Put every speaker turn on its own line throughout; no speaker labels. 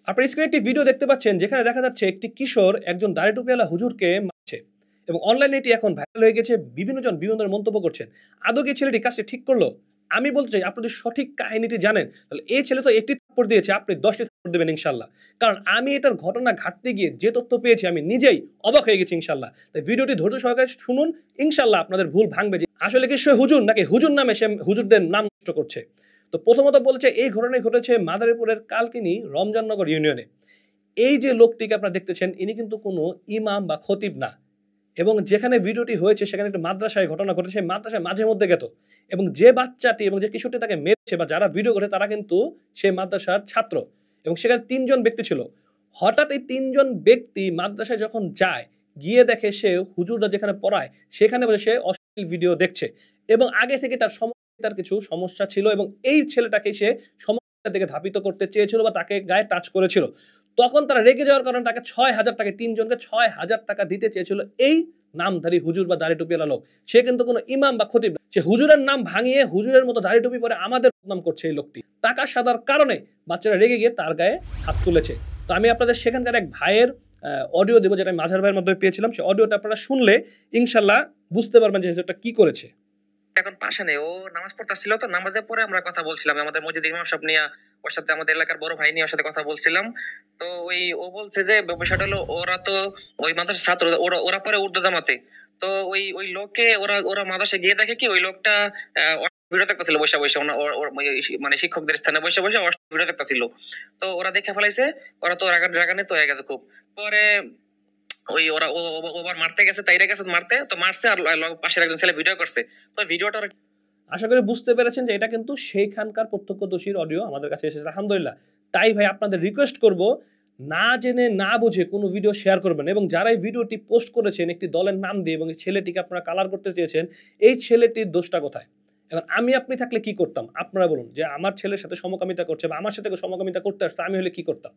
আপনার স্ক্রিনে একটি ভিডিও দেখতে পাচ্ছেন যেখানে দেখা যাচ্ছে একটি কিশোর একজন দাড়ি টুপিওয়ালা হুজুরকে মারছে এবং অনলাইনে এটি এখন ভাইরাল হয়ে গেছে। বিভিন্ন জন বিভিন্ন ধরনের মন্তব্য করছেন। আদৌ কি ছেলেটি কাজটি ঠিক করলো? আমি বলতে চাই, আপনি যদি সঠিক কাহিনীটি জানেন তাহলে এই ছেলে তো একটি থাপ্পড় দিয়েছে, আপনি ১০টি থাপ্পড় দেবেন ইনশাআল্লাহ। কারণ আমি এটার ঘটনা ঘাঁটতে গিয়ে যে তথ্য পেয়েছি আমি নিজেই অবাক হয়ে গেছি ইনশাআল্লাহ। তাই ভিডিওটি ধৈর্য সহকারে শুনুন, ইনশাআল্লাহ আপনাদের ভুল ভাঙবে যে আসলে কি সে হুজুর নাকি হুজুর নামে সে হুজুরদের নাম নষ্ট করছে। তো প্রথমত বলেছে এই ঘটনাটি ঘটেছে মাদারীপুরের কালকিনি রমজাননগর ইউনিয়নে। এই যে লোকটিকে আপনারা দেখতেছেন ইনি কিন্তু কোনো ইমাম বা খতিব না। এবং যেখানে ভিডিওটি হয়েছে সেখানে একটা মাদ্রাসায় ঘটনা ঘটেছে, সেই মাদ্রাসায় মাঝে মধ্যে গেত। এবং যে বাচ্চাটি এবং যে কিশোরটি তাকে মেরেছে বা যারা ভিডিও করে তারা কিন্তু সেই মাদ্রাসার ছাত্র। এবং সেখানে ৩ জন ব্যক্তি ছিল। হঠাৎ এই ৩ জন ব্যক্তি মাদ্রাসায় যখন যায়, গিয়ে দেখে সে হুজুররা যেখানে পড়ায় সেখানে বসে সে অশ্লীল ভিডিও দেখছে। এবং আগে থেকে তার কিছু সমস্যা ছিল এবং এই ছেলেটাকে সে সমস্যার দিকে ধাবিত করতে চেয়েছিল বা তাকে গায়ে টাচ করেছিল। তখন তারা রেগে যাওয়ার কারণে তাকে ৬,০০০ টাকা, ৩ জনকে ৬,০০০ টাকা দিতে চেয়েছিল এই নামধারী হুজুর বা দাড়ি টুপিওয়ালা লোক। সে কিন্তু কোনো ইমাম বা খতিব না। সে হুজুরের নাম ভাঙিয়ে হুজুরের মতো দাড়ি টুপি পরে আমাদের বদনাম করছে এই লোকটি। টাকা সাদার কারণে বাচ্চারা রেগে গিয়ে তার গায়ে হাত তুলেছে। তো আমি আপনাদের সেখানকার এক ভাইয়ের অডিও দেব, যেটা আমি মাঝার ভাইয়ের মাধ্যমে পেয়েছিলাম। সেই অডিওটা আপনারা শুনলে ইনশাআল্লাহ বুঝতে পারবেন যে এটা কি করেছে।
এখন পাশে নেই, ও নামাজ পড়তে আসছিল, তো নামাজের পরে আমরা কথা বলছিলাম আমাদের মসজিদ ইমাম সাহেব নিয়ে, ওর সাথে আমাদের এলাকার বড় ভাই নিয়ে ওর সাথে কথা বলছিলাম। তো ও বলছে যে বিষয়টা হলো ওরা তো ওই মাদ্রাসার ছাত্র, ওরা পরে উর্দু জামাতে। তো ওই লোককে ওরা মাদ্রাসায় গিয়ে দেখে কি ওই লোকটা ভিডিও দেখতেছিল বসে বসে মানে শিক্ষকদের স্থানে বসে বসে ভিডিও দেখতেছিল। তো ওরা দেখে ফেলাইছে, ওরা তো রাগান্বিত হয়ে গেছে খুব। পরে ওই ওরা ওবার মারতে গেছে, তাইরা গেছে মারতে, তো মারছে আর পাশের একজন ছেলে ভিডিও করছে। তো ভিডিওটা
আশা করি বুঝতে পেরেছেন যে এটা কিন্তু সেইখানকার প্রত্যক্ষদর্শীর অডিও আমাদের কাছে এসেছে আলহামদুলিল্লাহ। তাই ভাই আপনাদের রিকোয়েস্ট করব, না জেনে না বুঝে কোনো ভিডিও শেয়ার করবেন এবং যারা এই ভিডিওটি পোস্ট করেছেন একটি দলের নাম দিয়ে এবং এই ছেলেটিকে আপনারা কালার করতে চেয়েছেন, এই ছেলেটির দোষটা কোথায়? এখন আমি আপনি থাকলে কি করতাম? আপনারা বলুন যে আমার ছেলের সাথে সমকামিতা করছে বা আমার সাথে কেউ সমকামিতা করতে আসছে, আমি হলে কি করতাম?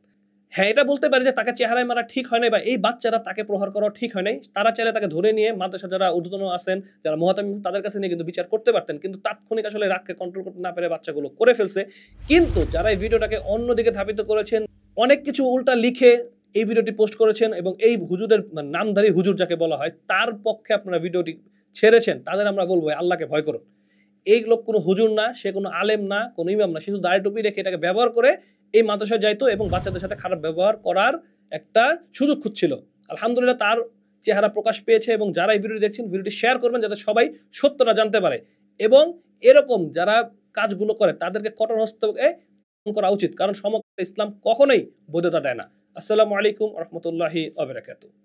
হ্যাঁ, এটা বলতে পারি যে তাকে চেহারায় মারা ঠিক হয় নাই বা এই বাচ্চারা তাকে প্রহার করা ঠিক হয় নাই। তারা চাইলে তাকে ধরে নিয়ে মাদ্রাসার যারা ঊর্ধ্বতন আছেন, যারা মুহাতামিম তাদের কাছে নিয়ে কিন্তু বিচার করতে পারতেন। কিন্তু তাৎক্ষণিক আসলে রাগকে কন্ট্রোল করতে না পেরে বাচ্চাগুলো করে ফেলছে। কিন্তু যারা এই ভিডিওটাকে অন্যদিকে ধাবিত করেছেন, অনেক কিছু উল্টা লিখে এই ভিডিওটি পোস্ট করেছেন এবং এই হুজুরের নামধারী হুজুর যাকে বলা হয়, তার পক্ষে আপনারা ভিডিওটি ছেড়েছেন, তাদের আমরা বলব আল্লাহকে ভয় করুন। এই লোক কোনো হুজুর না, সে কোনো আলেম না, কোনো ইমাম না। সে শুধু দাড়ি টুপি রেখে এটাকে ব্যবহার করে এই মাদ্রাসায় যাইতো এবং বাচ্চাদের সাথে খারাপ ব্যবহার করার একটা সুযোগ খুঁজছিল। আলহামদুলিল্লাহ তার চেহারা প্রকাশ পেয়েছে এবং যারা এই ভিডিওটি দেখছেন ভিডিওটি শেয়ার করবেন যাতে সবাই সত্যটা জানতে পারে এবং এরকম যারা কাজগুলো করে তাদেরকে কঠোর হস্তে করা উচিত। কারণ সমগ্র ইসলাম কখনোই বৈধতা দেয় না। আসসালামু আলাইকুম ওয়া রাহমাতুল্লাহি ওয়া বারাকাতুহু।